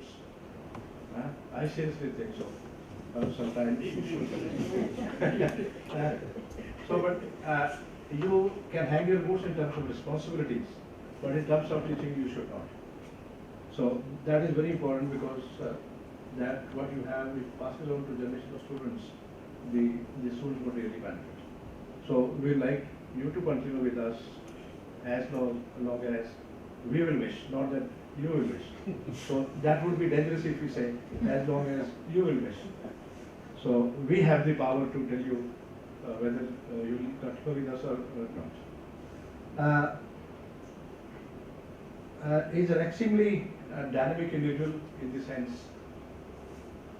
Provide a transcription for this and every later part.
books. I seriously think so. Sometimes you should. But you can hang your boots in terms of responsibilities, but in terms of teaching, you should not. So that is very important because that what you have, it passes on to generation of students. The students would really benefit. So we like you to continue with us as long as we will wish, not that you will wish. So that would be dangerous if we say as long as you will wish. So we have the power to tell you whether you will continue with us or not. Is an extremely dynamic individual in the sense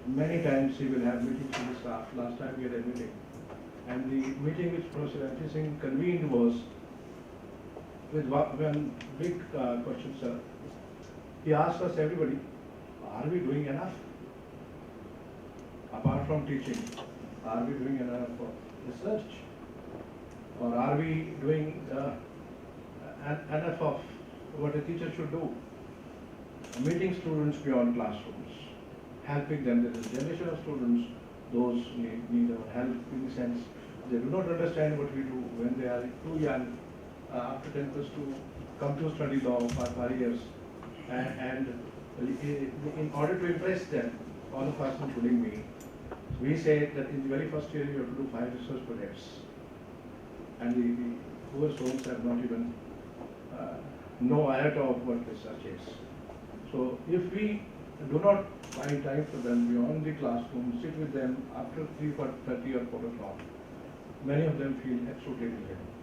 many times he will have meetings with the staff. Last time we had a meeting, and the meeting which Professor Ranjit Singh convened was with one big question, sir. He asked us, everybody, are we doing enough? Apart from teaching, are we doing enough for research? Or are we doing enough of what a teacher should do? Meeting students beyond classrooms, helping them. There is a generation of students, those need our help in the sense they do not understand what we do when they are too young, after 10 plus 2, come to study law for 5 years. And in order to impress them, all of us, including me, we say that in the very first year you have to do 5 research projects. And the poor souls have not even no iota of what research is. So if we do not find time for them beyond the classroom, sit with them after 3:30 or 4 o'clock, many of them feel absolutely miserable.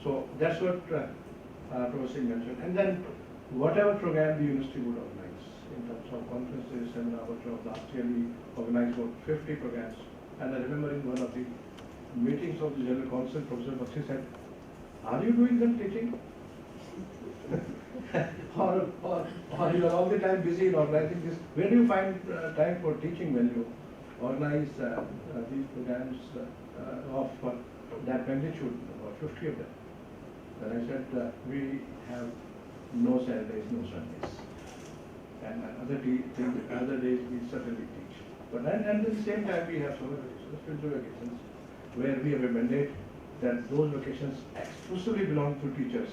So that's what Professor Singh mentioned. And then whatever program the university would organize in terms of conferences, seminar, workshops, last year we organized about 50 programs. And I remember in one of the meetings of the General Council, Professor Bakshi said, are you doing them teaching? or you are all the time busy in organizing this. Where do you find time for teaching when you organize these programs of that magnitude, about 50 of them? And I said, we have no Saturdays, no Sundays. And other days we certainly teach. But and at the same time we have some spiritual vacations where we have a mandate that those vacations exclusively belong to teachers.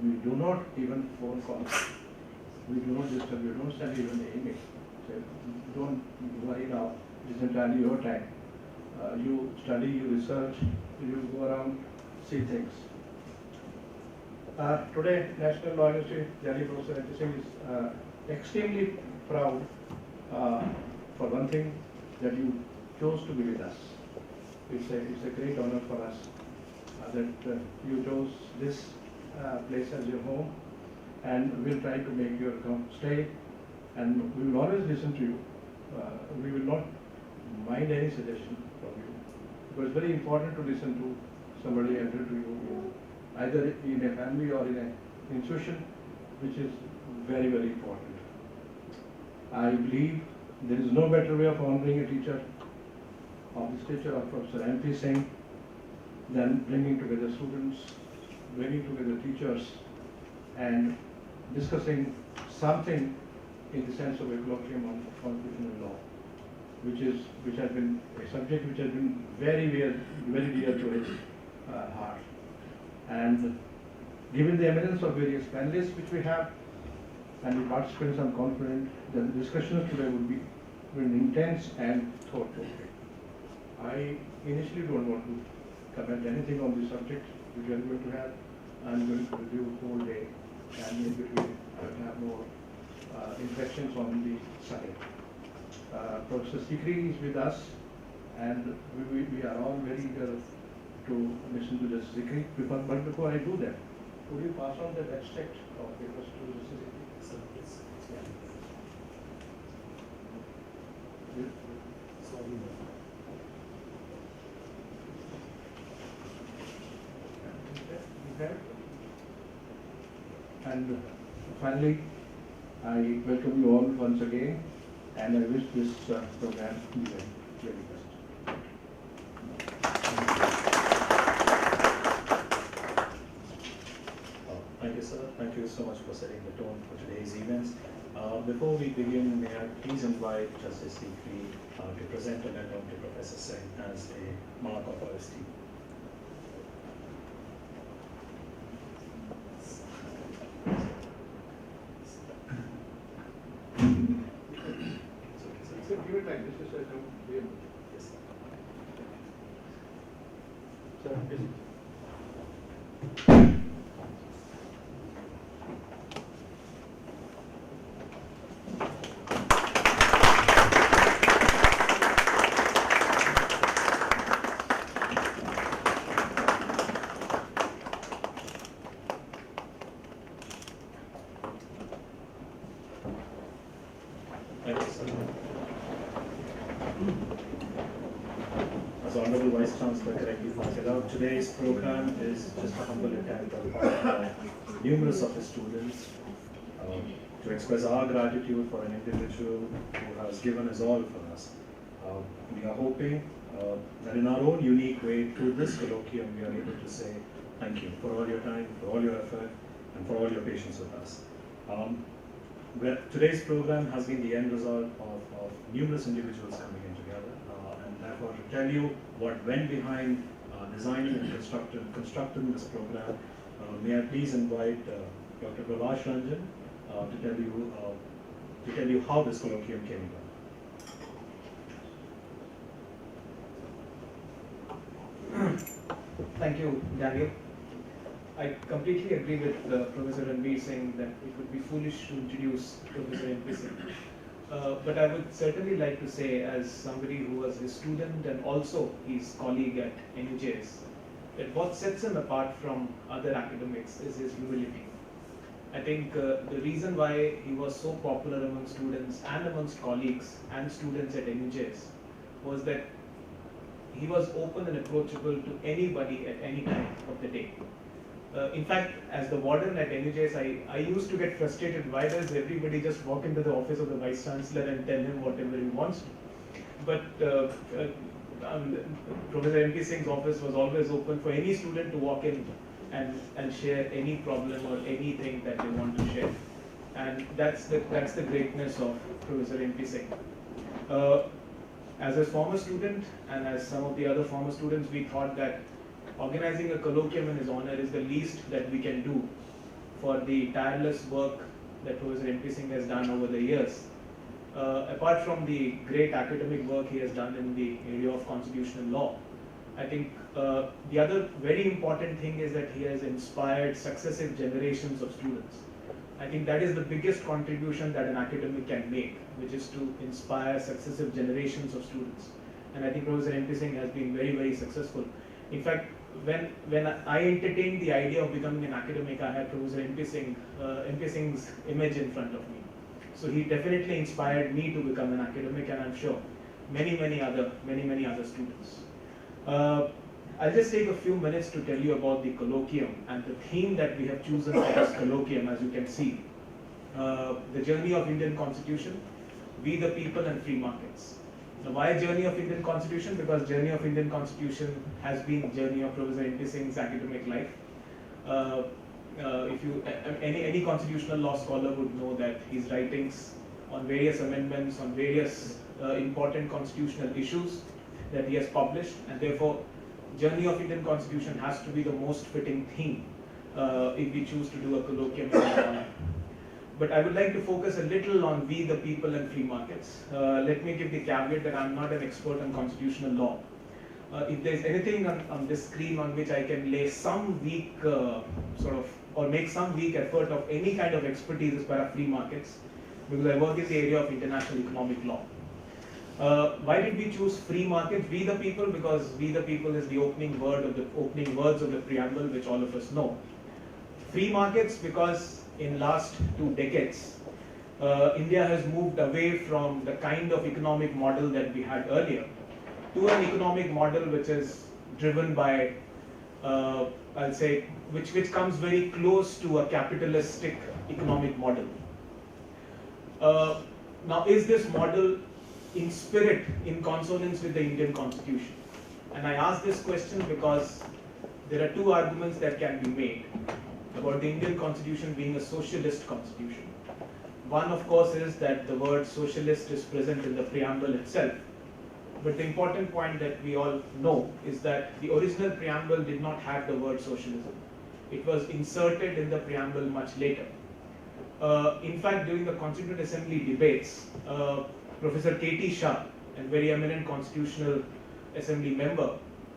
We do not even phone calls. We do not disturb, we don't send even an email. So don't worry now, it is entirely your time. You study, you research, you go around, see things. Today, National Law University, Delhi Professor Ranjit Singh is extremely proud, for one thing, that you chose to be with us. It's a great honor for us that you chose this place as your home, and we'll try to make your stay, and we will always listen to you. We will not mind any suggestion from you, because it's very important to listen to somebody enter to you, either in a family or in an institution, which is very, very important. I believe there is no better way of honoring a teacher of the stature of Professor MP Singh than bringing together students, bringing together teachers, and discussing something in the sense of a colloquium on constitutional law, which has been a subject which has been very dear to his heart. And given the eminence of various panelists which we have and the participants, I'm confident that the discussions today will be very intense and thought-provoking. I initially don't want to comment anything on the subject which we are going to have. I'm going to review the whole day, and in between I will have more inflections on the side. Professor Sikri is with us, and we are all very eager to listen to this Sikri. But before I do that, would you pass on that extract of papers to Mr. Sikri? Sir, please. Yeah. Sorry. Okay. And finally, I welcome you all once again, and I wish this program to be very best. Thank you, sir. Thank you so much for setting the tone for today's events. Before we begin, may I please invite Justice Sikri to present a letter to Professor Singh as a mark of our esteem. So give it like this, so I don't be able to. Yes, sir. Sir, is it? Thank you, sir. As Honorable Vice Chancellor correctly pointed out, today's program is just a humble attempt on part of numerous of the students to express our gratitude for an individual who has given us all for us. We are hoping that in our own unique way, through this colloquium, we are able to say thank you for all your time, for all your effort, and for all your patience with us. Today's program has been the end result of numerous individuals coming in together, and therefore to tell you what went behind designing and constructing this program, may I please invite Dr. Pravash Ranjan to tell you how this colloquium came about. Thank you, Daniel. I completely agree with Professor Ranveer saying that it would be foolish to introduce Professor MP Singh. But I would certainly like to say, as somebody who was his student and also his colleague at NUJS, that what sets him apart from other academics is his humility. I think the reason why he was so popular among students and amongst colleagues and students at NUJS was that he was open and approachable to anybody at any time of the day. In fact, as the warden at NUJS, I used to get frustrated. Why does everybody just walk into the office of the Vice Chancellor and tell him whatever he wants to? But Professor MP Singh's office was always open for any student to walk in and share any problem or anything that they want to share. And that's the greatness of Professor MP Singh. As a former student and as some of the other former students, we thought that organizing a colloquium in his honor is the least that we can do for the tireless work that Professor MP Singh has done over the years. Apart from the great academic work he has done in the area of constitutional law, I think the other very important thing is that he has inspired successive generations of students. I think that is the biggest contribution that an academic can make, which is to inspire successive generations of students. And I think Professor MP Singh has been very, very successful. In fact, when I entertained the idea of becoming an academic, I had Professor MP Singh's image in front of me. So he definitely inspired me to become an academic, and I'm sure many other students. I'll just take a few minutes to tell you about the colloquium and the theme that we have chosen for this colloquium. As you can see, the journey of Indian Constitution, we the people and free markets. Now, why journey of Indian Constitution? Because journey of Indian Constitution has been journey of Professor MP Singh's academic life. If you any constitutional law scholar would know that his writings on various amendments, on various important constitutional issues that he has published, and therefore journey of Indian Constitution has to be the most fitting theme if we choose to do a colloquium in his honor. But I would like to focus a little on we the people and free markets. Let me give the caveat that I'm not an expert on constitutional law. If there's anything on this screen on which I can lay some weak or make some weak effort of any kind of expertise is para free markets, because I work in the area of international economic law. Why did we choose free markets? We the people, because we the people is the opening words of the preamble, which all of us know. Free markets because in last 2 decades, India has moved away from the kind of economic model that we had earlier to an economic model which is driven by, I'll say, which comes very close to a capitalistic economic model. Now, is this model in spirit, in consonance with the Indian Constitution? And I ask this question because there are 2 arguments that can be made about the Indian Constitution being a socialist constitution. One, of course, is that the word socialist is present in the preamble itself. But the important point that we all know is that the original preamble did not have the word socialism. It was inserted in the preamble much later. In fact, during the Constituent Assembly debates, Professor K.T. Shah, a very eminent Constitutional Assembly member,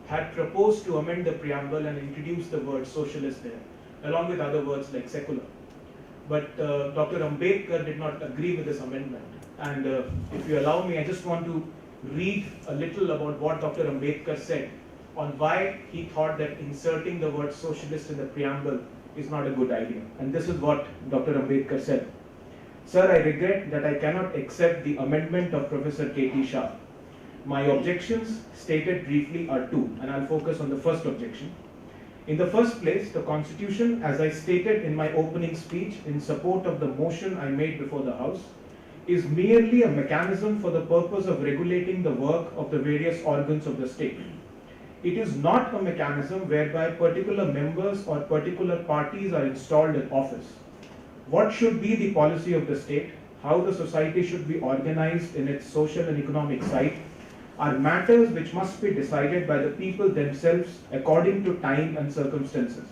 had proposed to amend the preamble and introduce the word socialist there, along with other words like secular. But Dr. Ambedkar did not agree with this amendment. And if you allow me, I just want to read a little about what Dr. Ambedkar said on why he thought that inserting the word socialist in the preamble is not a good idea. And this is what Dr. Ambedkar said. Sir, I regret that I cannot accept the amendment of Professor K.T. Shah. My objections, stated briefly, are two, and I'll focus on the first objection. In the first place, the Constitution, as I stated in my opening speech in support of the motion I made before the House, is merely a mechanism for the purpose of regulating the work of the various organs of the state. It is not a mechanism whereby particular members or particular parties are installed in office. What should be the policy of the state, how the society should be organized in its social and economic side, are matters which must be decided by the people themselves according to time and circumstances.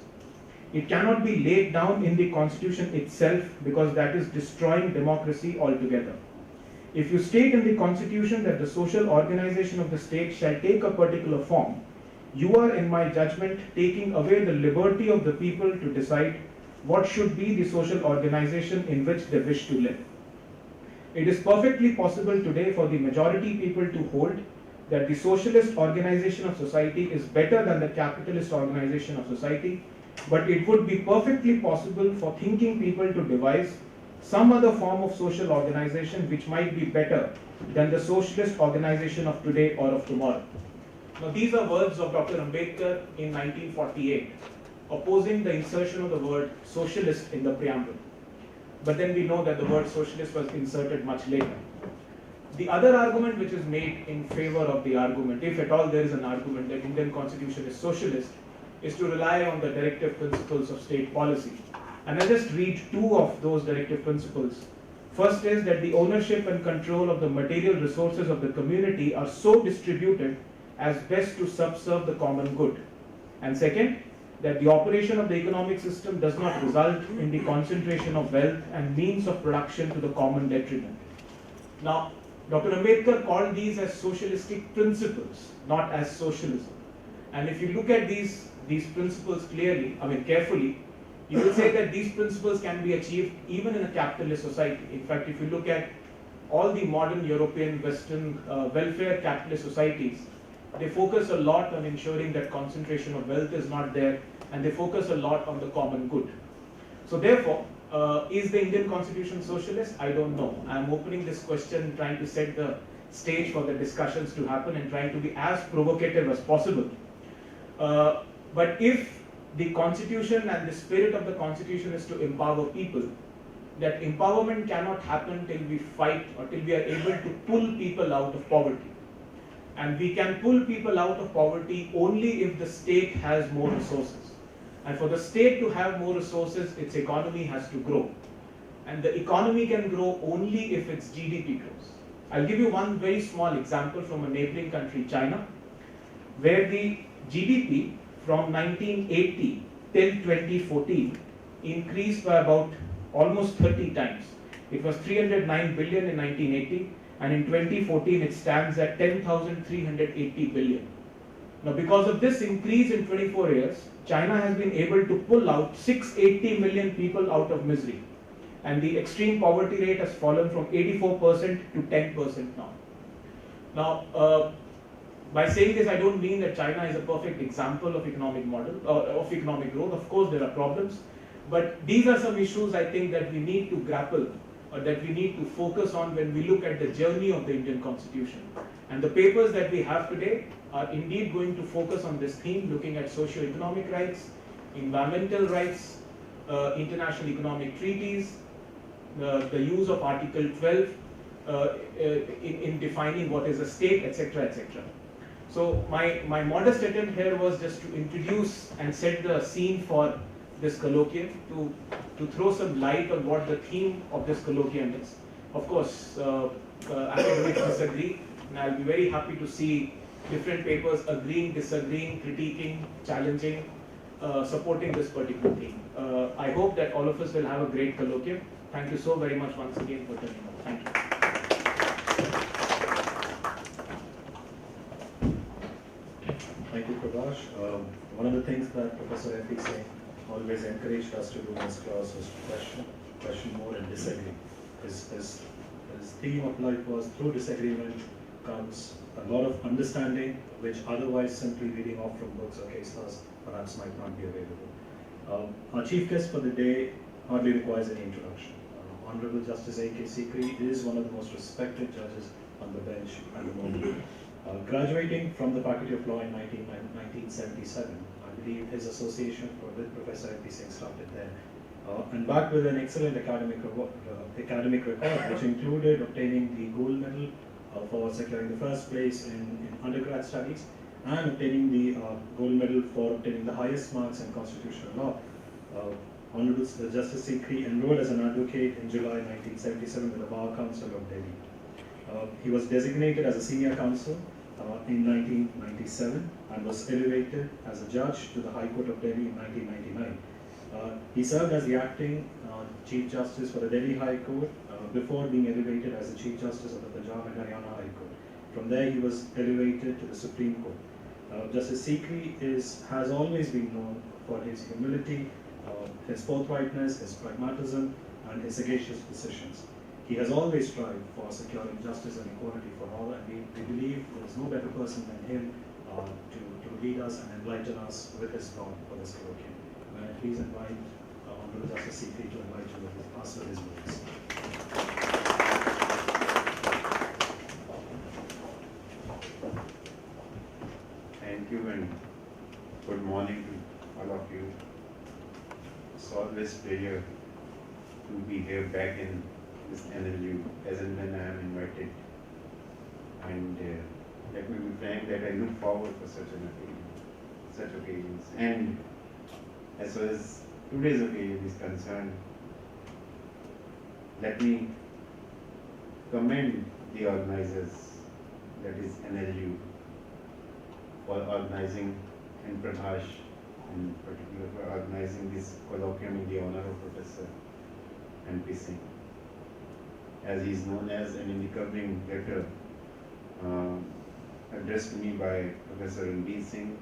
It cannot be laid down in the Constitution itself because that is destroying democracy altogether. If you state in the Constitution that the social organization of the state shall take a particular form, you are, in my judgment, taking away the liberty of the people to decide what should be the social organization in which they wish to live. It is perfectly possible today for the majority people to hold that the socialist organization of society is better than the capitalist organization of society, but it would be perfectly possible for thinking people to devise some other form of social organization which might be better than the socialist organization of today or of tomorrow. Now, these are words of Dr. Ambedkar in 1948, opposing the insertion of the word socialist in the preamble. But then we know that the word socialist was inserted much later. The other argument which is made in favor of the argument, if at all there is an argument that Indian Constitution is socialist, is to rely on the directive principles of state policy. And I'll just read two of those directive principles. First is that the ownership and control of the material resources of the community are so distributed as best to subserve the common good. And second, that the operation of the economic system does not result in the concentration of wealth and means of production to the common detriment. Now, Dr. Ambedkar called these as socialistic principles, not as socialism. And if you look at these principles carefully, you will say that these principles can be achieved even in a capitalist society. In fact, if you look at all the modern European, Western welfare capitalist societies, they focus a lot on ensuring that concentration of wealth is not there, and they focus a lot on the common good. So therefore, is the Indian Constitution socialist? I don't know. I'm opening this question, trying to set the stage for the discussions to happen and trying to be as provocative as possible. But if the Constitution and the spirit of the Constitution is to empower people, that empowerment cannot happen till we fight or till we are able to pull people out of poverty. And we can pull people out of poverty only if the state has more resources. And for the state to have more resources, its economy has to grow. And the economy can grow only if its GDP grows. I'll give you one very small example from a neighboring country, China, where the GDP from 1980 till 2014 increased by about almost 30 times. It was 309 billion in 1980, and in 2014 it stands at 10,380 billion. Now, because of this increase in 24 years, China has been able to pull out 680 million people out of misery. And the extreme poverty rate has fallen from 84% to 10% now. Now, by saying this, I don't mean that China is a perfect example of economic model, of economic growth. Of course, there are problems. But these are some issues I think that we need to grapple, or that we need to focus on when we look at the journey of the Indian Constitution. And the papers that we have today are indeed going to focus on this theme, looking at socio-economic rights, environmental rights, international economic treaties, the use of Article 12 in defining what is a state, etc., etc. So my modest attempt here was just to introduce and set the scene for this colloquium, to to throw some light on what the theme of this colloquium is. Of course, academics disagree, and I'll be very happy to see different papers agreeing, disagreeing, critiquing, challenging, supporting this particular theme. I hope that all of us will have a great colloquium. Thank you so very much once again for turning up. Thank you. Thank you, Prabhash. One of the things that Professor F.P. Singh always encouraged us to do in this class was to question more and disagree. His theme of life was through disagreement comes a lot of understanding, which otherwise simply reading off from books or case laws perhaps might not be available. Our chief guest for the day hardly requires any introduction. Honorable Justice A.K. Sikri is one of the most respected judges on the bench at the moment. Graduating from the Faculty of Law in 1977, I believe his association with Professor F.P. Singh started there. And back with an excellent academic record, which included obtaining the gold medal for securing the first place in undergrad studies, and obtaining the gold medal for obtaining the highest marks in constitutional law. Honorable Justice Sikri enrolled as an advocate in July 1977 with the Bar Council of Delhi. He was designated as a senior counsel in 1997 and was elevated as a judge to the High Court of Delhi in 1999. He served as the acting Chief Justice for the Delhi High Court before being elevated as the Chief Justice of the Punjab and Haryana High Court. From there, he was elevated to the Supreme Court. Justice Sikri has always been known for his humility, his forthrightness, his pragmatism, and his sagacious decisions. He has always strived for securing justice and equality for all, and we believe there is no better person than him to lead us and enlighten us with his thought for this colloquium. May I please invite Honorable Justice Sikri to invite you with us with his words. Thank you and good morning to all of you. It's always a pleasure to be here back in this NLU as and when I am invited. And let me be frank that I look forward for such occasions. And as far as today's occasion is concerned, let me commend the organizers, that is NLU, for organizing, and Prabhash in particular for organizing this colloquium in the honor of Professor N.P. Singh. As he is known as, and in the covering letter addressed to me by Professor N.P. Singh,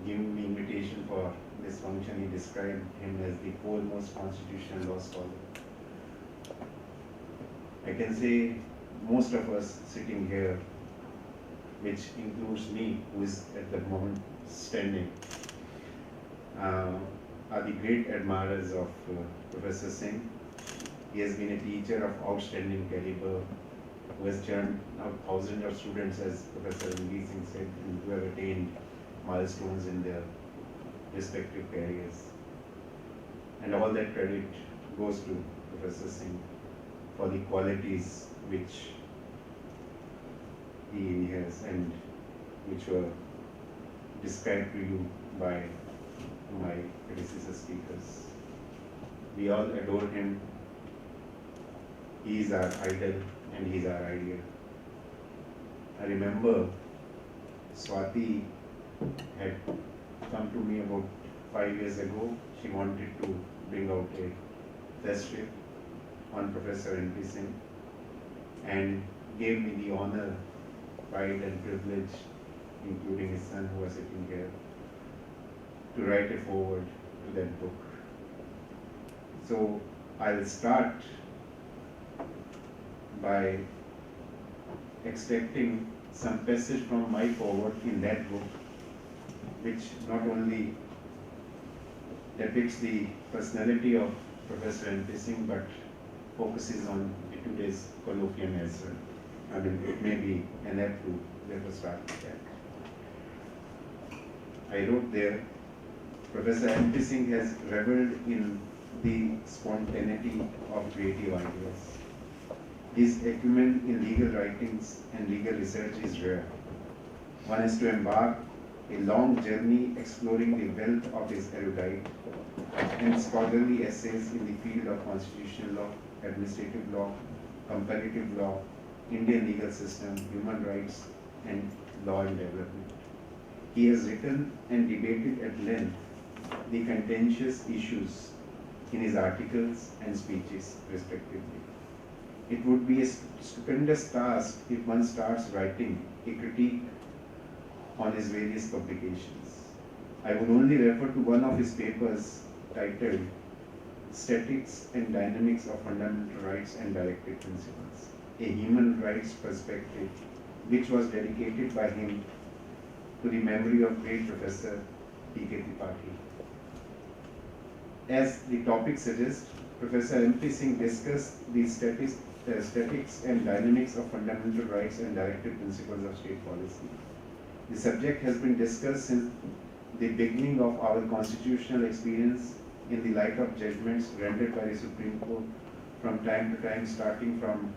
giving me invitation for this function, he described him as the foremost constitutional law scholar. I can say most of us sitting here, which includes me, who is at the moment standing, are the great admirers of Professor Singh. He has been a teacher of outstanding caliber, who has churned out thousands of students, as Professor N.P. Singh said, and who have attained milestones in their respective careers. And all that credit goes to Professor Singh for the qualities which he inherits and which were described to you by my predecessor speakers. We all adore him. He is our idol and he is our ideal. I remember Swati had come to me about 5 years ago. She wanted to bring out a test strip on Professor N.P. Singh and gave me the honor, pride and privilege, including his son who was sitting here, to write a foreword to that book. So I'll start by extracting some passage from my foreword in that book, which not only depicts the personality of Professor N.P. Singh, but focuses on today's colloquium as well. I mean, it may be an apt to therefore start with that. I wrote there, Professor N.P. Singh has reveled in the spontaneity of creative ideas. His acumen in legal writings and legal research is rare. One has to embark a long journey exploring the wealth of his erudite and scholarly essays in the field of constitutional law, administrative law, comparative law, Indian legal system, human rights, and law and development. He has written and debated at length the contentious issues in his articles and speeches, respectively. It would be a stupendous task if one starts writing a critique on his various publications. I would only refer to one of his papers titled Statics and Dynamics of Fundamental Rights and Directive Principles, a Human Rights Perspective, which was dedicated by him to the memory of great Professor P.K. Tripathi. As the topic suggests, Professor M.P. Singh discussed the statics and dynamics of fundamental rights and directive principles of state policy. The subject has been discussed since the beginning of our constitutional experience in the light of judgments rendered by the Supreme Court from time to time, starting from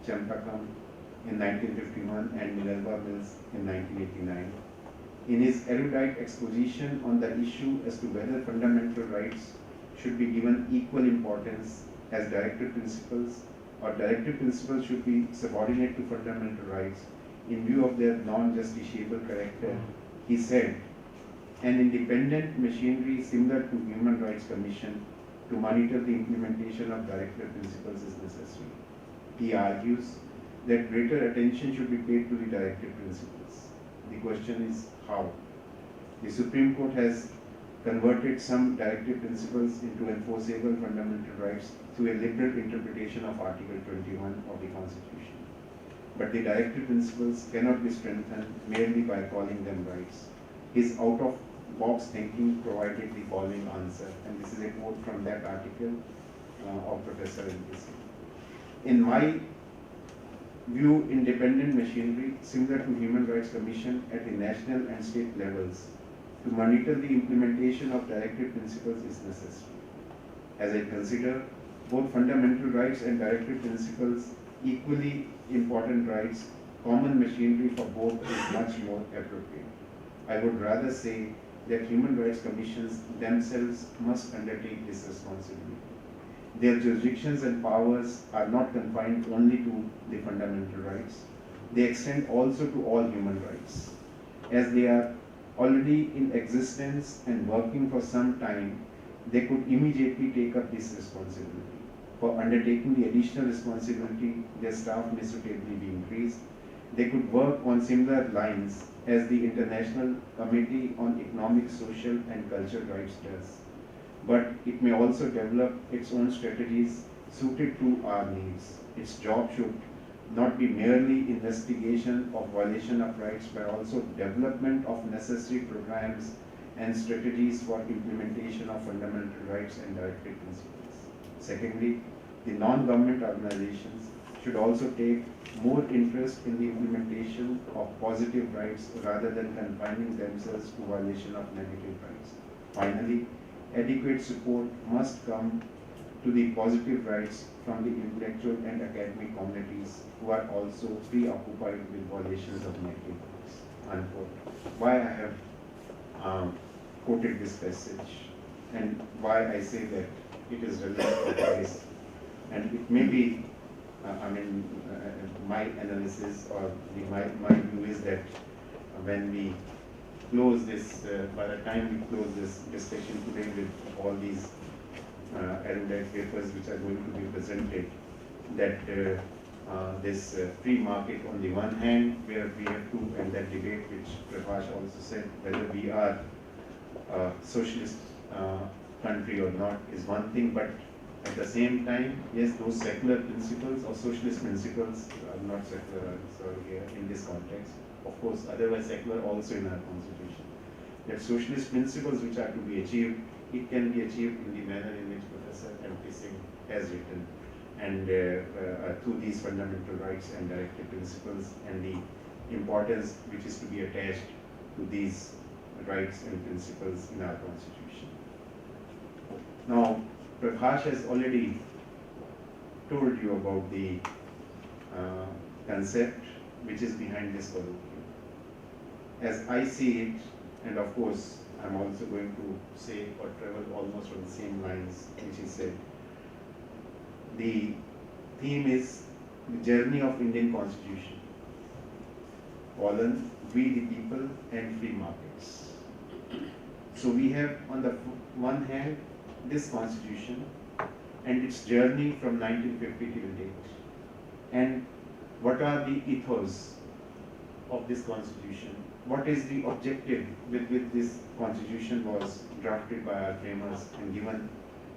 Champakam in 1951 and Minerva Mills in 1989. In his erudite exposition on the issue as to whether fundamental rights should be given equal importance as directive principles or directive principles should be subordinate to fundamental rights in view of their non-justiciable character, he said, an independent machinery similar to Human Rights Commission to monitor the implementation of directive principles is necessary. He argues that greater attention should be paid to the directive principles. The question is how? The Supreme Court has converted some directive principles into enforceable fundamental rights through a liberal interpretation of Article 21 of the Constitution. But the directive principles cannot be strengthened merely by calling them rights. His out-of-box thinking provided the following answer, and this is a quote from that article of Professor M.P. Singh. In my view, independent machinery similar to Human Rights Commission at the national and state levels to monitor the implementation of directive principles is necessary. As I consider both fundamental rights and directive principles equally important rights, common machinery for both is much more appropriate. I would rather say that human rights commissions themselves must undertake this responsibility. Their jurisdictions and powers are not confined only to the fundamental rights. They extend also to all human rights. As they are already in existence and working for some time, they could immediately take up this responsibility. For undertaking the additional responsibility, their staff may suitably be increased. They could work on similar lines as the International Committee on Economic, Social and Cultural Rights does. But it may also develop its own strategies suited to our needs. Its job should not be merely investigation of violation of rights, but also development of necessary programs and strategies for implementation of fundamental rights and directive principles. Secondly, the non-government organizations should also take more interest in the implementation of positive rights rather than confining themselves to violation of negative rights. Finally, adequate support must come to the positive rights from the intellectual and academic communities who are also preoccupied with violations of negative rights. Unquote. Why I have quoted this passage and why I say that it is relevant to this, and it may be, my analysis or my view is that when we close this, by the time we close this discussion today with all these erudite papers which are going to be presented, that this free market on the one hand, where we have to, and that debate which Prakash also said, whether we are a socialist country or not is one thing, but at the same time, yes, those secular principles or socialist principles are not secular, sorry, here in this context. Of course, otherwise secular also in our constitution. That socialist principles which are to be achieved, it can be achieved in the manner in which Professor M.P. Singh has written, and through these fundamental rights and directive principles and the importance which is to be attached to these rights and principles in our constitution. Now, Prakash has already told you about the concept which is behind this colloquium. As I see it, And of course, I'm also going to say or travel almost on the same lines which he said. The theme is the journey of Indian Constitution. Colon, we the people and free markets. So we have on the one hand this constitution and its journey from 1950 till date. And what are the ethos of this constitution? What is the objective with which this constitution was drafted by our framers and given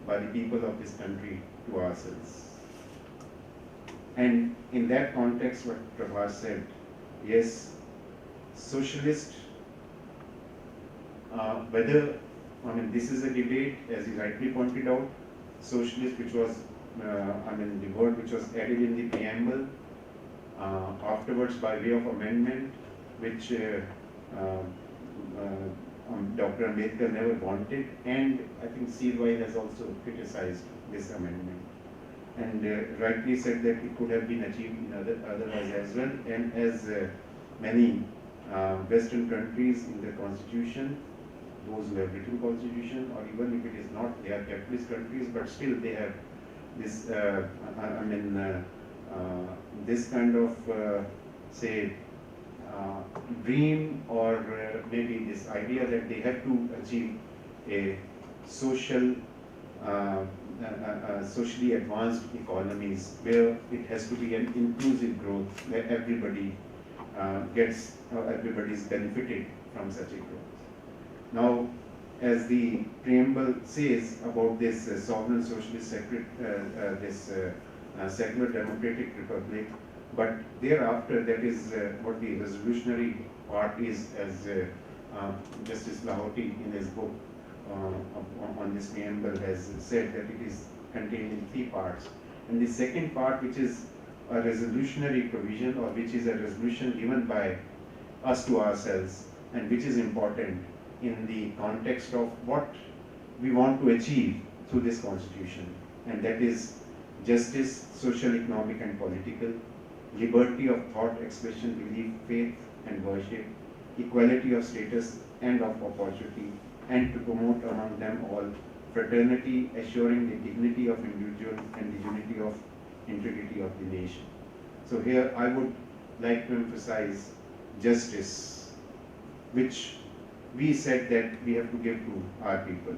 by the people of this country to ourselves? And in that context, what Prabhas said, yes, socialist, whether, I mean, this is a debate, as he rightly pointed out, socialist, which was, the word which was added in the preamble, afterwards by way of amendment, which Dr. Ambedkar never wanted, and I think CY has also criticized this amendment. And rightly said that it could have been achieved in otherwise as well, and as many Western countries in their constitution, those who have written constitution, or even if it is not, they are capitalist countries, but still they have this, this kind of, say, dream or maybe this idea that they have to achieve a social, socially advanced economies where it has to be an inclusive growth, where everybody gets, everybody is benefited from such a growth. Now, as the preamble says about this sovereign socialist secular democratic republic, but thereafter, that is what the resolutionary part is, as Justice Lahoti in his book on this preamble has said, that it is contained in 3 parts. And the second part, which is a resolutionary provision, or which is a resolution given by us to ourselves, and which is important in the context of what we want to achieve through this constitution, and that is justice, social, economic and political, liberty of thought, expression, belief, faith and worship, equality of status and of opportunity, and to promote among them all fraternity, assuring the dignity of individual and the unity of integrity of the nation. So here I would like to emphasize justice, which we said that we have to give to our people,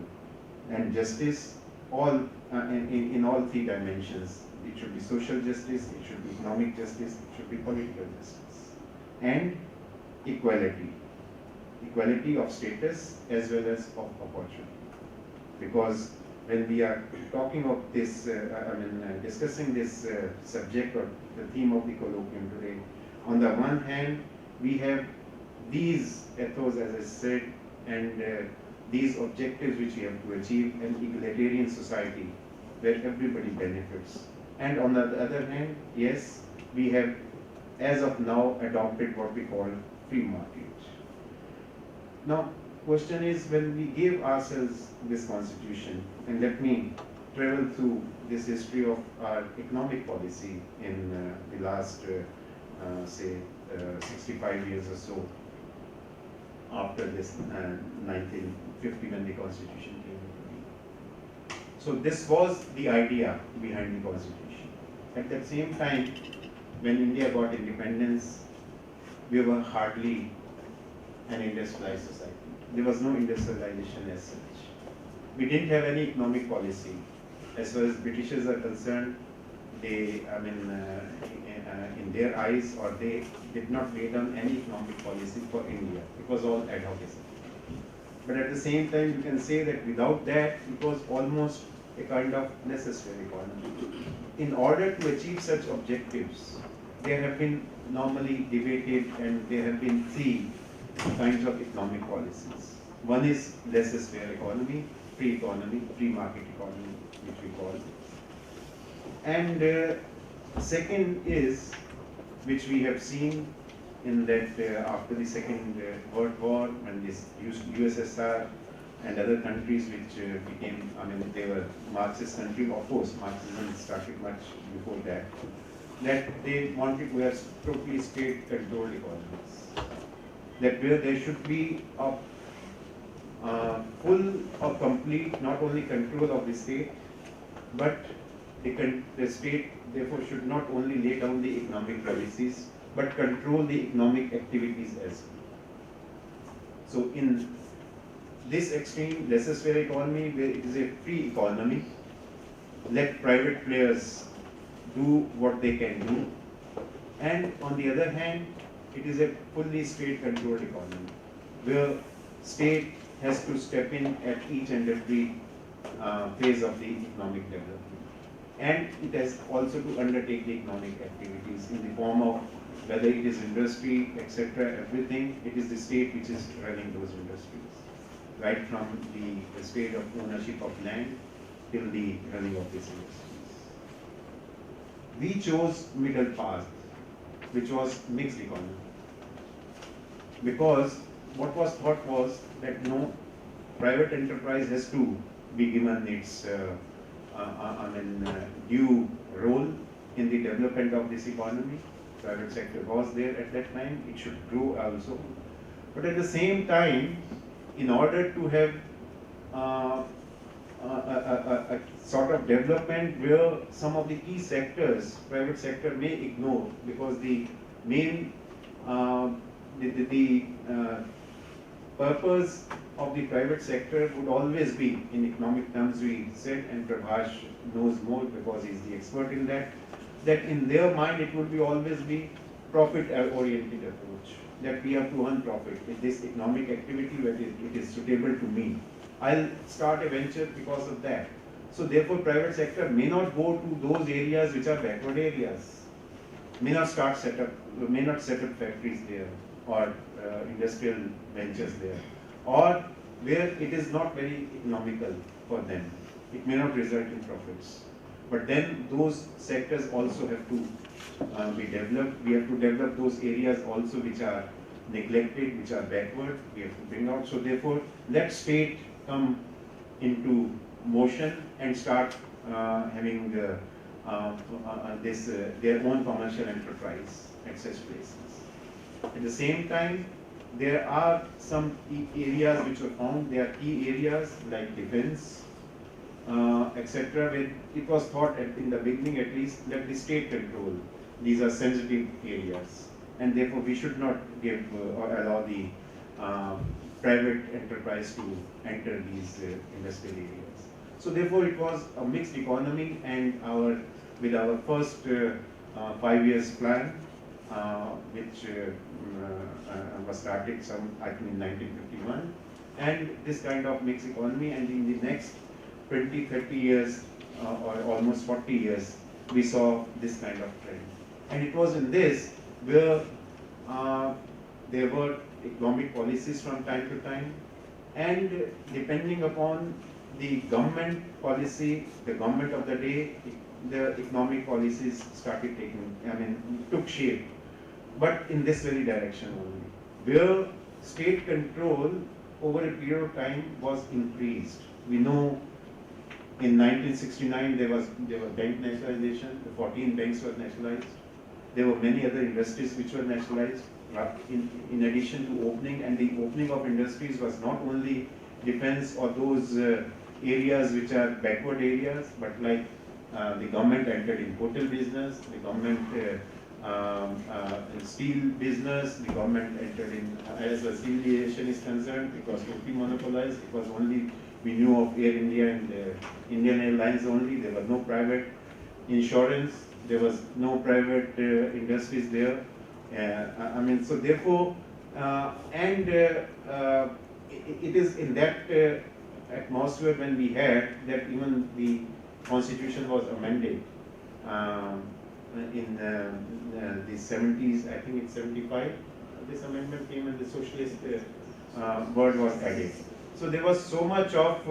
and justice all in all 3 dimensions. It should be social justice, it should be economic justice, it should be political justice, and equality of status as well as of opportunity. Because when we are talking of this, discussing this subject or the theme of the colloquium today, on the one hand, we have these ethos, as I said, and these objectives which we have to achieve, an egalitarian society where everybody benefits. And on the other hand, yes, we have as of now adopted what we call free market. Now, question is, when we gave ourselves this constitution, and let me travel through this history of our economic policy in the last, say, 65 years or so, after this 1950 when the constitution came into being. So this was the idea behind the constitution. At that same time, when India got independence, we were hardly an industrialized society. There was no industrialization as such. We didn't have any economic policy. As far as Britishers are concerned, they, in their eyes, or they did not lay down any economic policy for India. It was all ad hocism. But at the same time, you can say that without that, it was almost a kind of necessary economy. In order to achieve such objectives, there have been normally debated, and there have been 3 kinds of economic policies. One is laissez-faire economy, free market economy, which we call it. And second is, which we have seen in that after the Second World War, when this USSR and other countries which became, they were Marxist countries, of course, Marxism started much before that, that they wanted to have totally state-controlled economies. That where there should be a full or complete, not only control of the state, but the state therefore should not only lay down the economic policies, but control the economic activities as well. So in this extreme laissez-faire economy, where it is a free economy, let private players do what they can do, and on the other hand, it is a fully state-controlled economy, where state has to step in at each and every phase of the economic development. And it has also to undertake the economic activities in the form of whether it is industry, etc., everything, it is the state which is running those industries, right from the state of ownership of land till the running of these industries. We chose middle path, which was mixed economy, because what was thought was that no, private enterprise has to be given its due role in the development of this economy. Private sector was there at that time, it should grow also. But at the same time, in order to have a sort of development where some of the key sectors, private sector may ignore, because the main purpose of the private sector would always be, in economic terms we said, and Prabhash knows more because he is the expert in that in their mind it would be always be profit-oriented approach, that we have to earn profit in this economic activity where it is suitable to me. I'll start a venture because of that. So therefore private sector may not go to those areas which are backward areas, may not set up factories there or industrial ventures there, or where it is not very economical for them. It may not result in profits. But then those sectors also have to be developed. We have to develop those areas also which are neglected, which are backward. We have to bring out. So therefore, let state come into motion and start having their own commercial enterprise at such places. At the same time, there are some areas which were found. There are key areas like defense, etc. Where it was thought in the beginning at least that the state control. These are sensitive areas, and therefore we should not give or allow the private enterprise to enter these industrial areas. So therefore it was a mixed economy, and with our first 5 years plan, which was started I think in 1951, and this kind of mixed economy, and in the next 20-30 years or almost 40 years, we saw this kind of trend. And it was in this where there were economic policies from time to time, and depending upon the government policy, the government of the day, the economic policies started took shape, but in this very direction only, where state control over a period of time was increased. We know in 1969 there was bank nationalization, the 14 banks were nationalized. There were many other industries which were nationalized in addition to opening, and the opening of industries was not only defense or those areas which are backward areas, but like the government entered in hotel business, the government in steel business, the government entered in, as the civil aviation is concerned, it was totally monopolized. It was only, we knew of Air India and Indian Airlines only. There was no private insurance, there was no private industries there. So therefore, it is in that atmosphere when we had that even the constitution was amended in the 70s, I think it's 75, this amendment came and the socialist word was added. So there was so much of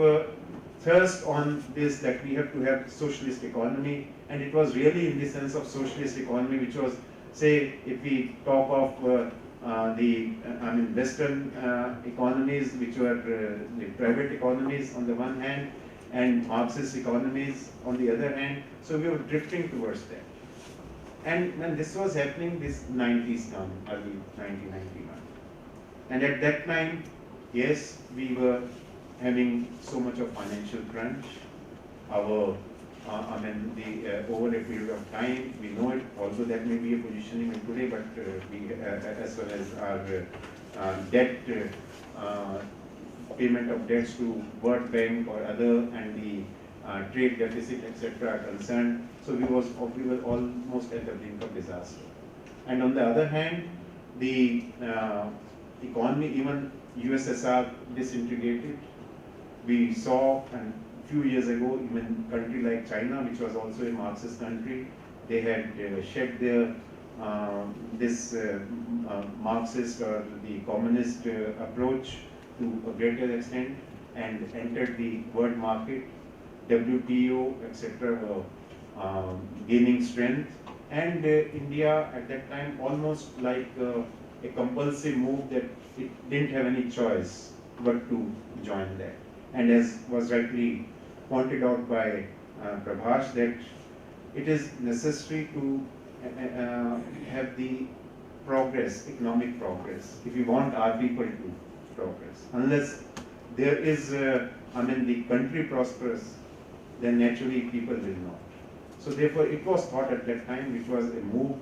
thrust on this that we have to have socialist economy, and it was really in the sense of socialist economy, which was, say, if we talk of Western economies, which were the private economies on the one hand, and Marxist economies on the other hand. So we were drifting towards that. And when this was happening, this 90s come, early 1991. And at that time, yes, we were having so much of financial crunch. Our, over a period of time, we know it, although that may be a positioning in today, but as well as our debt, payment of debts to World Bank or other, and the trade deficit, etc. are concerned. So we were almost at the brink of disaster. And on the other hand, the economy, even USSR disintegrated. We saw a few years ago, even country like China, which was also a Marxist country, they had shed their Marxist or the communist approach to a greater extent and entered the world market. WTO, etc. were gaining strength, and India at that time almost like a compulsive move that it didn't have any choice but to join that. And as was rightly pointed out by Prabhash, that it is necessary to have the progress, economic progress, if we want our people to progress. Unless there is, the country prospers, then naturally people will not. So therefore, it was thought at that time, which was a move,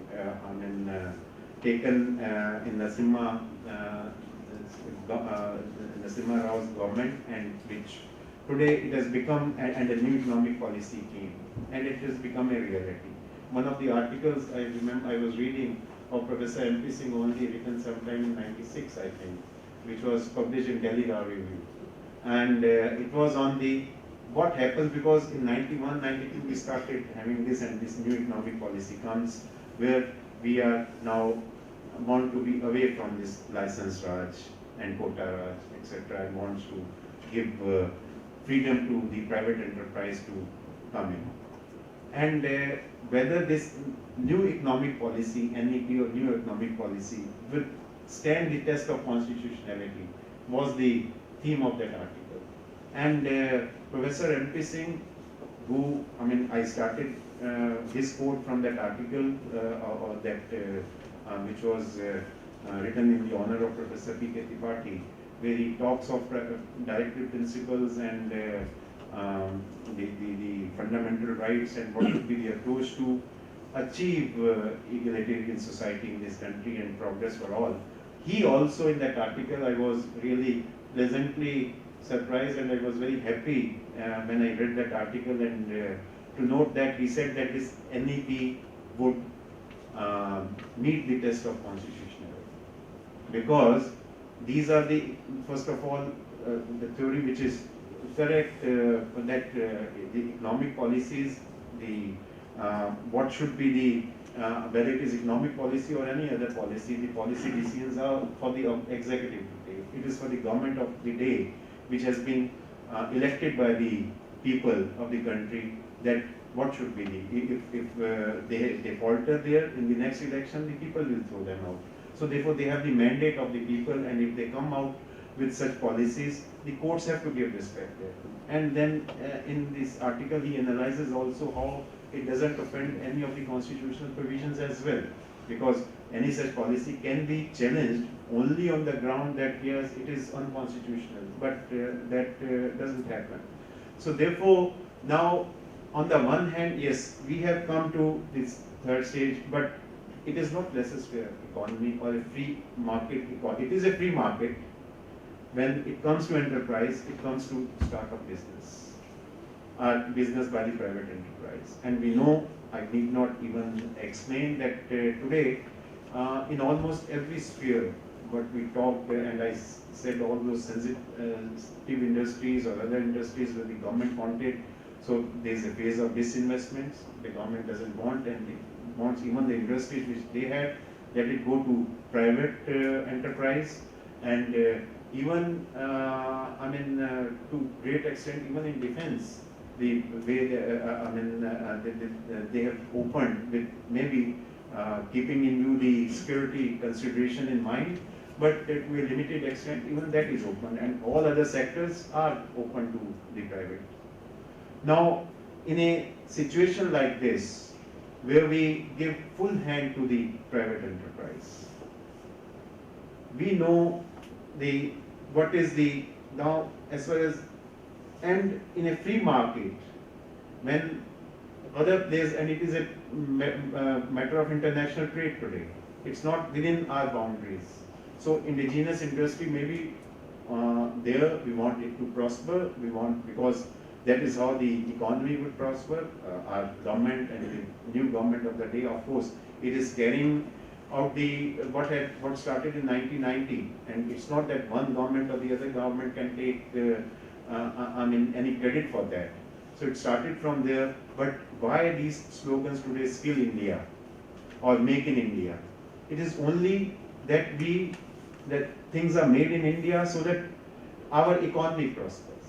taken in Narasimha Rao's government, and which today it has become, and a new economic policy came, and it has become a reality. One of the articles I remember I was reading of Professor M.P. Singh only, written sometime in '96, I think, which was published in Delhi Law Review, and it was on the what happens, because in 91, 92 we started having this, and this new economic policy comes where we are now want to be away from this license Raj and quota Raj, etc., and wants to give freedom to the private enterprise to come in. And whether this new economic policy, NEP or new economic policy, will stand the test of constitutionality was the theme of that article. And Professor M.P. Singh, who, I started his quote from that article, or that which was written in the honor of Professor P.K. Tripathi, where he talks of directive principles and the fundamental rights and what would be the approach to achieve egalitarian society in this country and progress for all. He also, in that article, I was really pleasantly surprised, and I was very happy when I read that article, and to note that he said that this NEP would meet the test of constitutionality, because these are the, first of all, the theory which is correct, that the economic policies, the what should be the whether it is economic policy or any other policy, the policy decisions are for the executive to take. It is for the government of the day, which has been elected by the people of the country, that what should be the, if they falter there in the next election, the people will throw them out. So therefore they have the mandate of the people, and if they come out with such policies, the courts have to give respect there. And then in this article he analyzes also how it doesn't offend any of the constitutional provisions as well, because any such policy can be challenged only on the ground that yes, it is unconstitutional, but that doesn't happen. So therefore, now on the one hand, yes, we have come to this third stage, but it is not laissez-faire economy or a free market economy. It is a free market. When it comes to enterprise, it comes to start up business, business by the private enterprise. And we know, I need not even explain that today, in almost every sphere, what we talked, and I said all those sensitive industries or other industries where the government wanted, so there is a phase of disinvestments, the government doesn't want, and it wants even the industries which they had, let it go to private enterprise, and even, to great extent, even in defense, the way they have opened with maybe keeping in view the security consideration in mind, but to a limited extent, even that is open, and all other sectors are open to the private. Now, in a situation like this, where we give full hand to the private enterprise, we know what is the now as far as, and in a free market, when other place, and it is a matter of international trade today, it's not within our boundaries. So indigenous industry maybe there we want it to prosper, we want, because that is how the economy would prosper. Our government and the new government of the day, of course, it is carrying out the what started in 1990, and it's not that one government or the other government can take any credit for that. So it started from there. But why these slogans today, Skill India or Make in India? It is only that that things are made in India so that our economy prospers.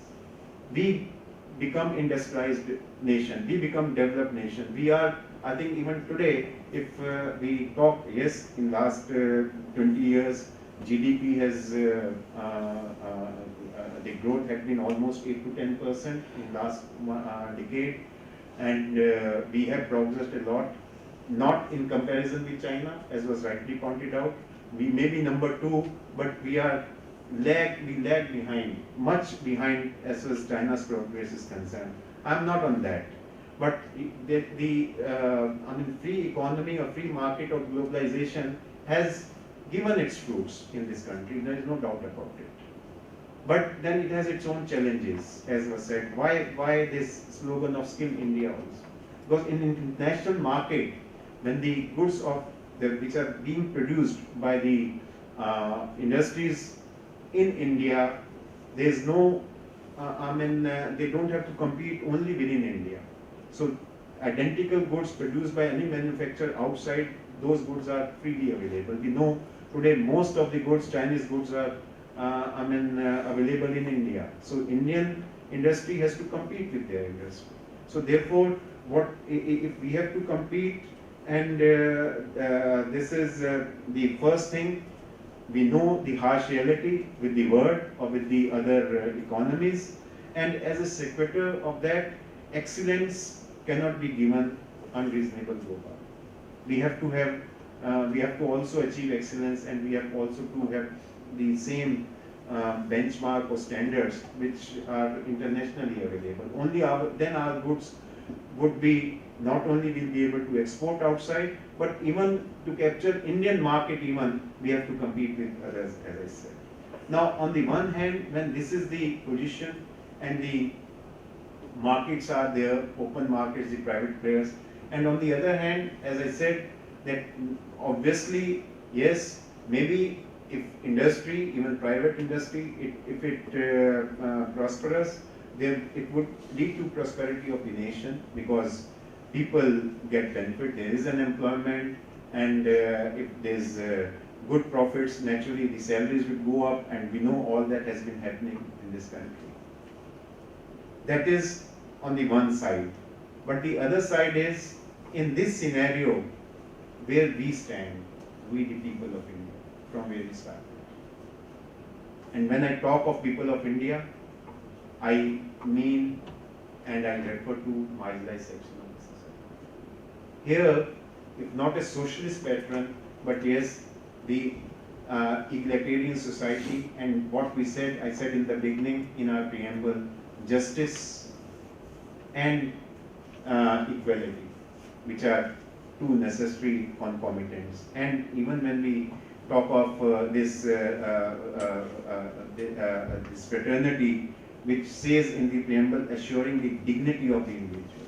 We become industrialized nation, we become developed nation. We are, I think even today, if we talk, yes, in last 20 years, GDP has, the growth has been almost 8 to 10% in last decade, and we have progressed a lot, not in comparison with China, as was rightly pointed out. We may be number 2, but we lag behind, much behind as far as China's progress is concerned. I'm not on that. But free economy or free market or globalization has given its fruits in this country. There is no doubt about it. But then it has its own challenges, as was said. Why this slogan of Skill India also? Because in international market, when the goods which are being produced by the industries in India, there is no, they don't have to compete only within India. So identical goods produced by any manufacturer outside, those goods are freely available. We know today most of the goods, Chinese goods, are available in India. So Indian industry has to compete with their industry. So therefore, if we have to compete, and this is the first thing, we know the harsh reality with the world or with the other economies, and as a secretary of that, excellence cannot be given unreasonable global. We have to have, we have to also achieve excellence, and we have also to have the same benchmark or standards which are internationally available. Only then our goods would be, not only will be able to export outside, but even to capture Indian market, even we have to compete with others, as I said. Now, on the one hand, when this is the position and the markets are there, open markets, the private players, and on the other hand, as I said, that obviously, yes, maybe if industry, even private industry, if it prospers, then it would lead to prosperity of the nation, because people get benefit, there is an employment, and if there's good profits, naturally the salaries would go up, and we know all that has been happening in this country. That is on the one side. But the other side is, in this scenario, where we stand, we the people of India, from where we started. And when I talk of people of India, I mean, and I refer to marginalized section of the society. Here, if not a socialist patron, but yes, the egalitarian society, and what we said, I said in the beginning in our preamble, justice and equality, which are two necessary concomitants. And even when we talk of this fraternity, which says in the preamble, assuring the dignity of the individual.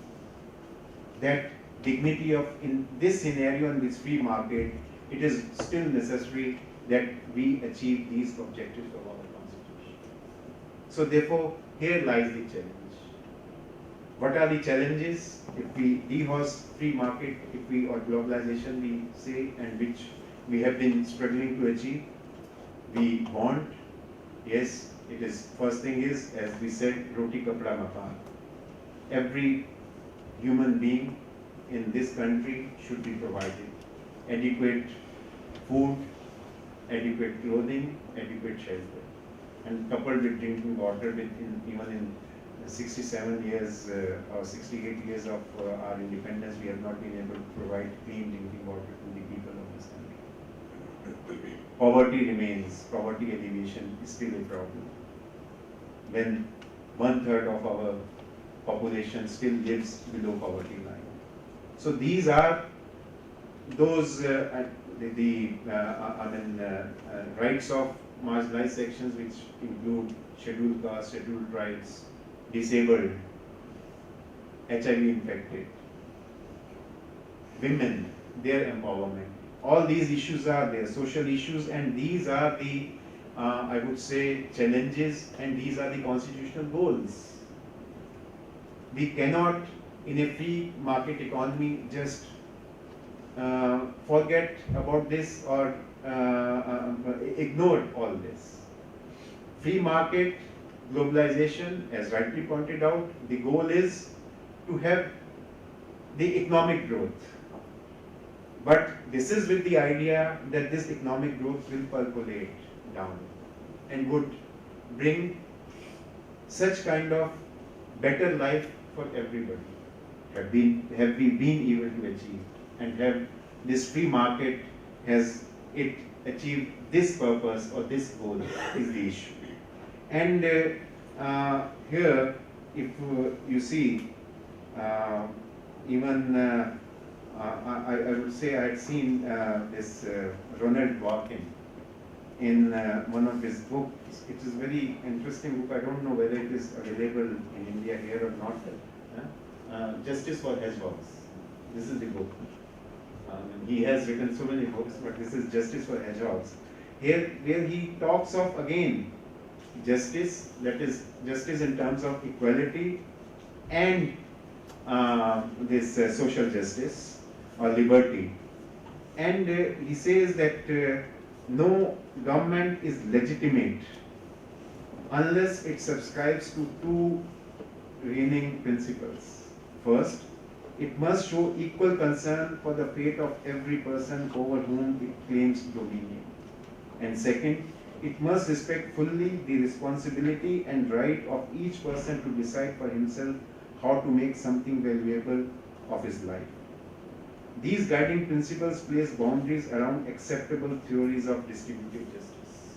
That dignity of, in this scenario, in this free market, it is still necessary that we achieve these objectives of our constitution. So therefore, here lies the challenge. What are the challenges if we dehouse free market, if we, or globalization we say, and which we have been struggling to achieve? We want, yes, it is, first thing is, as we said, roti kapda makan. Every human being in this country should be provided adequate food, adequate clothing, adequate shelter, and coupled with drinking water. Even in 67 years or 68 years of our independence, we have not been able to provide clean drinking water to the people of this country. Poverty remains, poverty alleviation is still a problem. when 1/3 of our population still lives below poverty line. So these are those rights of marginalized sections, which include scheduled castes, scheduled tribes, disabled, HIV infected, women, their empowerment. All these issues are there, social issues, and these are the, I would say, challenges, and these are the constitutional goals. We cannot, in a free market economy, just forget about this or ignore all this. Free market, globalization, as rightly pointed out, the goal is to have the economic growth. But this is with the idea that this economic growth will percolate down and would bring such kind of better life for everybody. Have we been able to achieve, and have this free market, has it achieved this purpose or this goal, is the issue. And here, if you see, even I would say I had seen this Ronald Dworkin in one of his books. It is very interesting book. I don't know whether it is available in India here or not. Justice for Hedgehogs. This is the book. He has written so many books, but this is Justice for Hedgehogs. Here, where he talks of again justice, that is justice in terms of equality and this social justice or liberty. And he says that no government is legitimate unless it subscribes to two reigning principles. First, it must show equal concern for the fate of every person over whom it claims dominion. And second, it must respect fully the responsibility and right of each person to decide for himself how to make something valuable of his life. These guiding principles place boundaries around acceptable theories of distributive justice.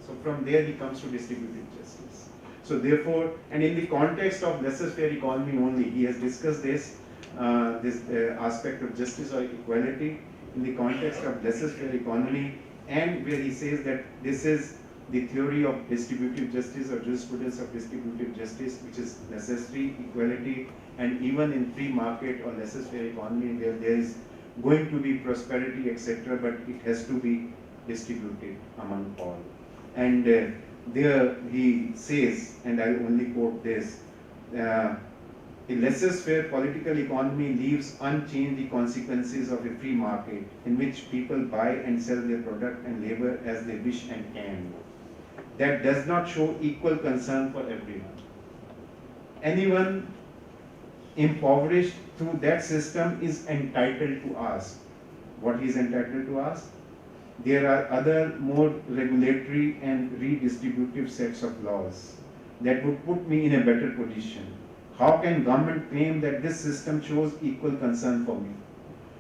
So from there he comes to distributive justice. So therefore, and in the context of laissez-faire economy only, he has discussed this aspect of justice or equality in the context of laissez-faire economy, and where he says that this is the theory of distributive justice or jurisprudence of distributive justice, which is necessary, equality, and even in free market or laissez-faire economy where there is going to be prosperity, etc., but it has to be distributed among all. And there he says, and I only quote this, a laissez-faire political economy leaves unchanged the consequences of a free market in which people buy and sell their product and labor as they wish and can. That does not show equal concern for everyone. Anyone impoverished through that system is entitled to ask. What he is entitled to ask? There are other more regulatory and redistributive sets of laws that would put me in a better position. How can government claim that this system shows equal concern for me?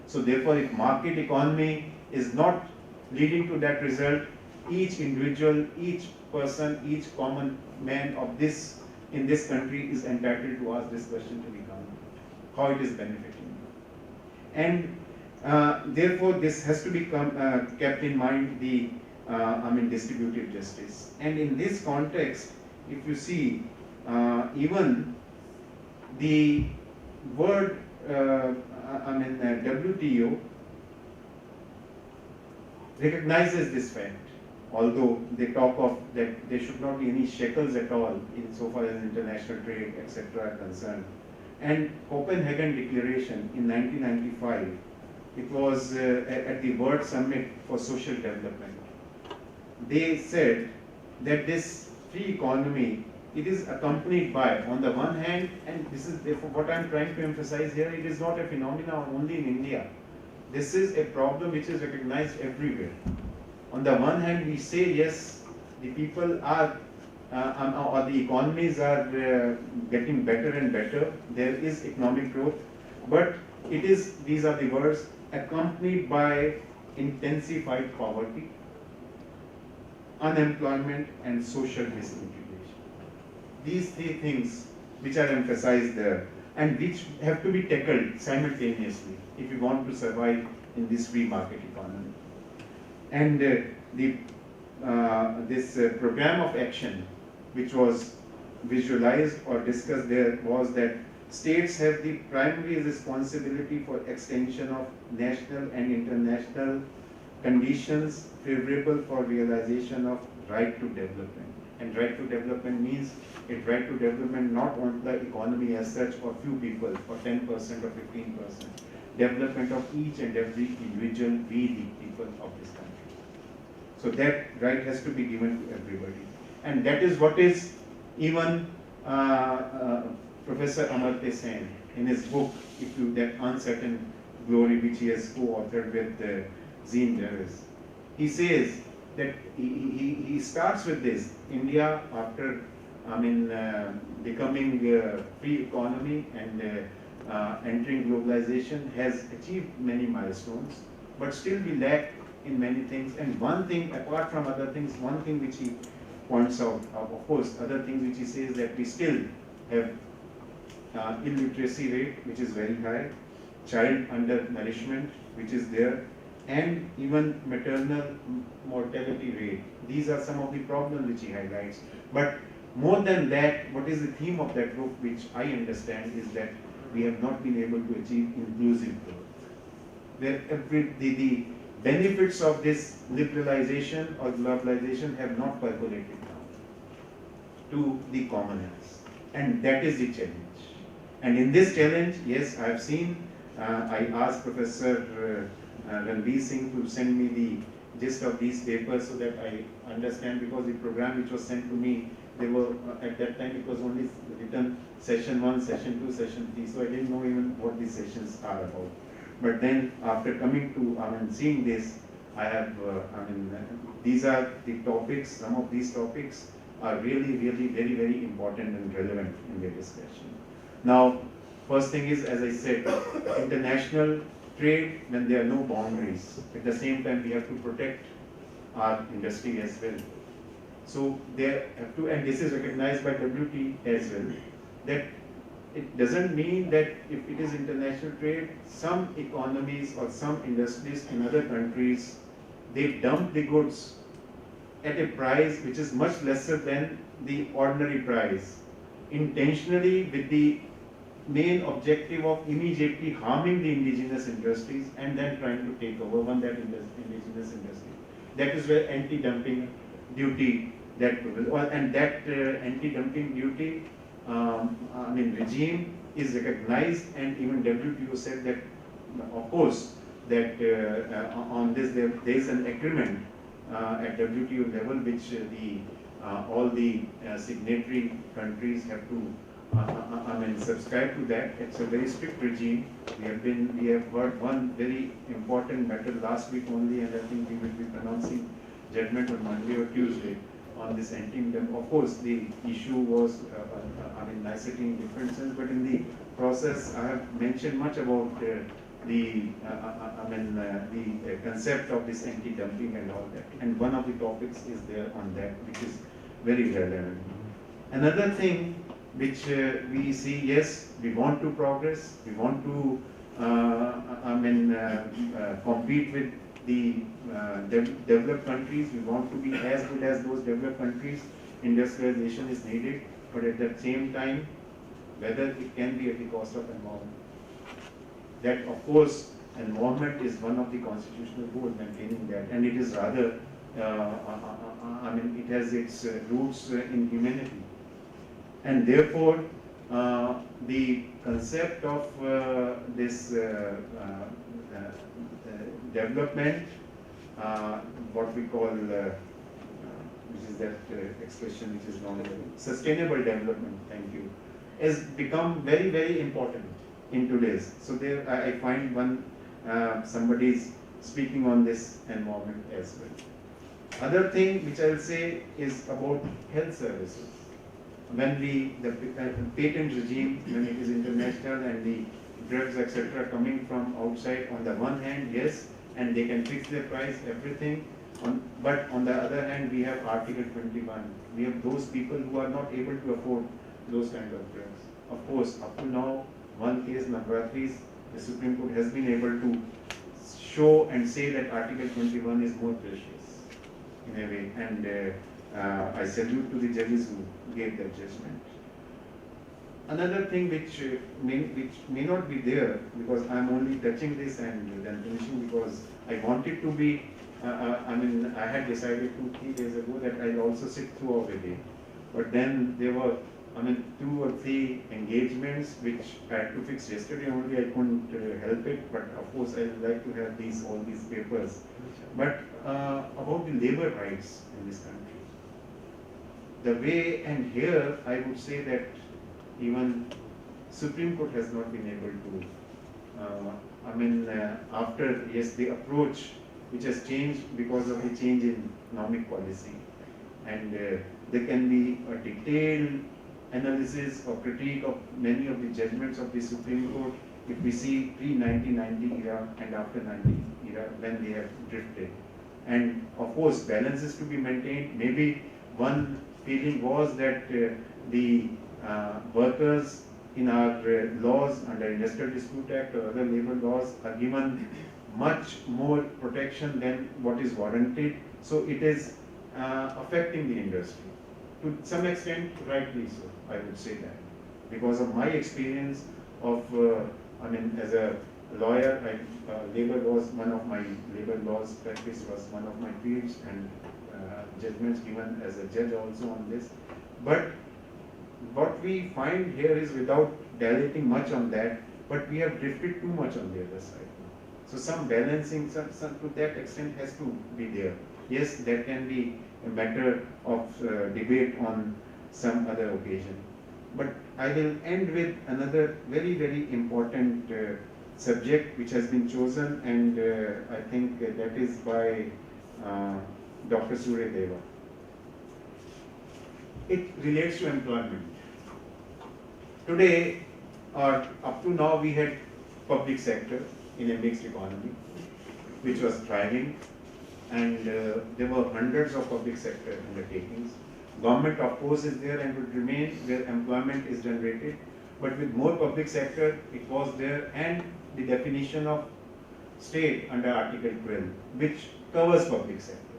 So therefore, if market economy is not leading to that result, each individual, each person, each common man of this in this country is entitled to ask this question to the government, how it is benefiting me. And therefore, this has to be kept in mind, the distributive justice. And in this context, if you see, even the word WTO recognizes this fact, although they talk of that there should not be any shackles at all insofar as international trade, etc. are concerned. And Copenhagen Declaration in 1995, it was at the World Summit for Social Development. They said that this free economy, it is accompanied by, on the one hand, and this is therefore what I am trying to emphasize here, it is not a phenomenon only in India. This is a problem which is recognized everywhere. On the one hand, we say yes, the people are, or the economies are getting better and better, there is economic growth, but it is, these are the words, accompanied by intensified poverty, unemployment, and social disintegration. these three things which are emphasized there and which have to be tackled simultaneously if you want to survive in this free market economy. And this program of action which was visualized or discussed there was that states have the primary responsibility for extension of national and international conditions favorable for realization of right to development. And right to development means a right to development not on the economy as such or few people or 10% or 15%. Development of each and every individual, we the people of this country. So that right has to be given to everybody. And that is what is even Professor Amartya Sen in his book, that Uncertain Glory, which he has co-authored with Jean Davis. He says that he starts with this. India, after becoming a free economy and entering globalization, has achieved many milestones, but still we lack in many things. And one thing, apart from other things, one thing which he points out, of course, other things which he says that we still have illiteracy rate, which is very high, child undernourishment, which is there, and even maternal mortality rate. These are some of the problems which he highlights. But more than that, what is the theme of that book, which I understand, is that we have not been able to achieve inclusive growth. The benefits of this liberalization or globalization have not percolated down to the commoners. And that is the challenge. And in this challenge, yes, I have seen, I asked Professor Ranveer Singh to send me the gist of these papers so that I understand, because the program which was sent to me, they were, at that time it was only written session 1, session 2, session 3, so I didn't know even what these sessions are about. But then after coming to, seeing this, I have, these are the topics, some of these topics are really, really very, very important and relevant in the discussion. Now, first thing is, as I said, international trade, when there are no boundaries. At the same time, we have to protect our industry as well. So they have to, and this is recognized by WT as well, that it doesn't mean that if it is international trade, some economies or some industries in other countries, they dump the goods at a price which is much lesser than the ordinary price, intentionally with the main objective of immediately harming the indigenous industries and then trying to take over that indigenous industry. That is where anti-dumping duty, and that anti-dumping duty regime is recognized, and even WTO said that, of course, that on this there is an agreement at WTO level which all the signatory countries have to subscribe to that. It's a very strict regime. We have heard one very important matter last week only, and I think we will be pronouncing judgment on Monday or Tuesday on this anti-dumping. Of course, the issue was nicety in differences, but in the process, I have mentioned much about the concept of this anti-dumping and all that. And one of the topics is there on that, which is very relevant. Another thing which we see, yes, we want to progress, we want to compete with the developed countries, we want to be as good as those developed countries. Industrialization is needed, but at the same time, whether it can be at the cost of environment. That, of course, environment is one of the constitutional goals, maintaining that, and it is rather, it has its roots in humanity. And therefore, the concept of this development, what we call, which is that expression which is known as sustainable development, thank you, has become very, very important in today's. So there I find somebody is speaking on this environment as well. Other thing which I will say is about health services. When the patent regime, when it is international and the drugs, etc., coming from outside, on the one hand, yes, and they can fix their price, everything, But on the other hand, we have Article 21. We have those people who are not able to afford those kind of drugs. Of course, up to now, one case, Navratris, the Supreme Court has been able to show and say that Article 21 is more precious in a way. And I salute to the judges who gave that judgment. Another thing which may not be there, because I am only touching this and then finishing, because I wanted to be, I had decided 2-3 days ago that I'll also sit throughout the day. But then there were, 2 or 3 engagements which I had to fix yesterday only. I couldn't help it, but of course I would like to have all these papers. But about the labor rights in this country, the way, and here I would say that even Supreme Court has not been able to, after, yes, the approach which has changed because of the change in economic policy, and there can be a detailed analysis or critique of many of the judgments of the Supreme Court if we see pre-1990 era and after 90 era when they have drifted. And of course, balance is to be maintained. Maybe one feeling was that the workers in our laws under Industrial Dispute Act or other labor laws are given much more protection than what is warranted. So it is affecting the industry. To some extent, rightly so, I would say that. Because of my experience of, as a lawyer, labor was one of my, labor laws practice was one of my fields, and judgments given as a judge also on this. But what we find here is, without dilating much on that, but we have drifted too much on the other side. So some balancing, some to that extent has to be there. Yes, there can be a matter of debate on some other occasion. But I will end with another very, very important subject which has been chosen, and I think that is by Dr. Surya Deva. It relates to employment. Today, or up to now, we had public sector in a mixed economy, which was thriving, and there were hundreds of public sector undertakings. Government, of course, is there and would remain where employment is generated, but with more public sector, it was there, and the definition of state under Article 12, which covers public sector.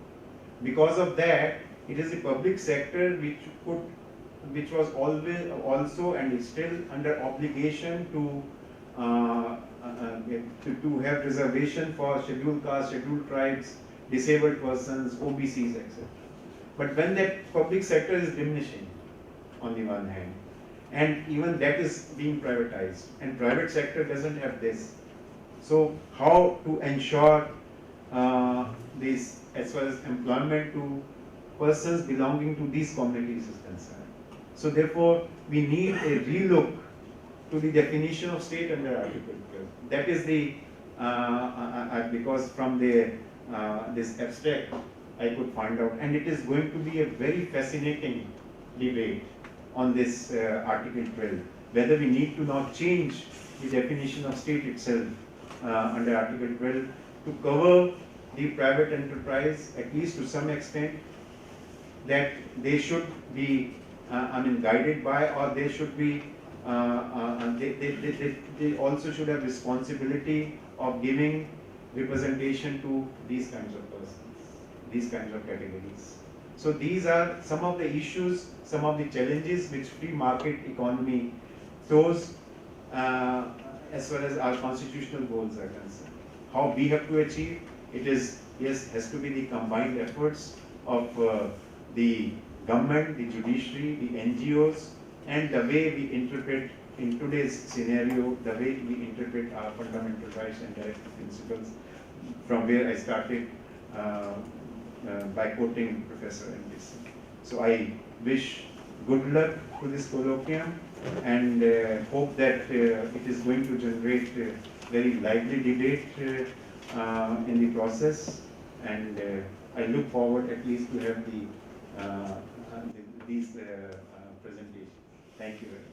Because of that, it is the public sector which was always also and is still under obligation to have reservation for scheduled castes, scheduled tribes, disabled persons, OBCs, etc. But when that public sector is diminishing on the one hand, and even that is being privatized, and private sector doesn't have this. So how to ensure this as far as employment to persons belonging to these communities is concerned? So therefore, we need a relook to the definition of state under Article 12. That is the, because from the this abstract I could find out, and it is going to be a very fascinating debate on this Article 12, whether we need to now change the definition of state itself under Article 12 to cover the private enterprise, at least to some extent, that they should be guided by, or they should be, they also should have responsibility of giving representation to these kinds of persons, these kinds of categories. So these are some of the issues, some of the challenges which free market economy throws as far as our constitutional goals are concerned. How we have to achieve it is, yes, has to be the combined efforts of the government, the judiciary, the NGOs, and the way we interpret in today's scenario, the way we interpret our fundamental rights and directive principles, from where I started by quoting Professor Anderson. So I wish good luck to this colloquium, and hope that it is going to generate very lively debate in the process, and I look forward at least to have these presentations. Thank you very much.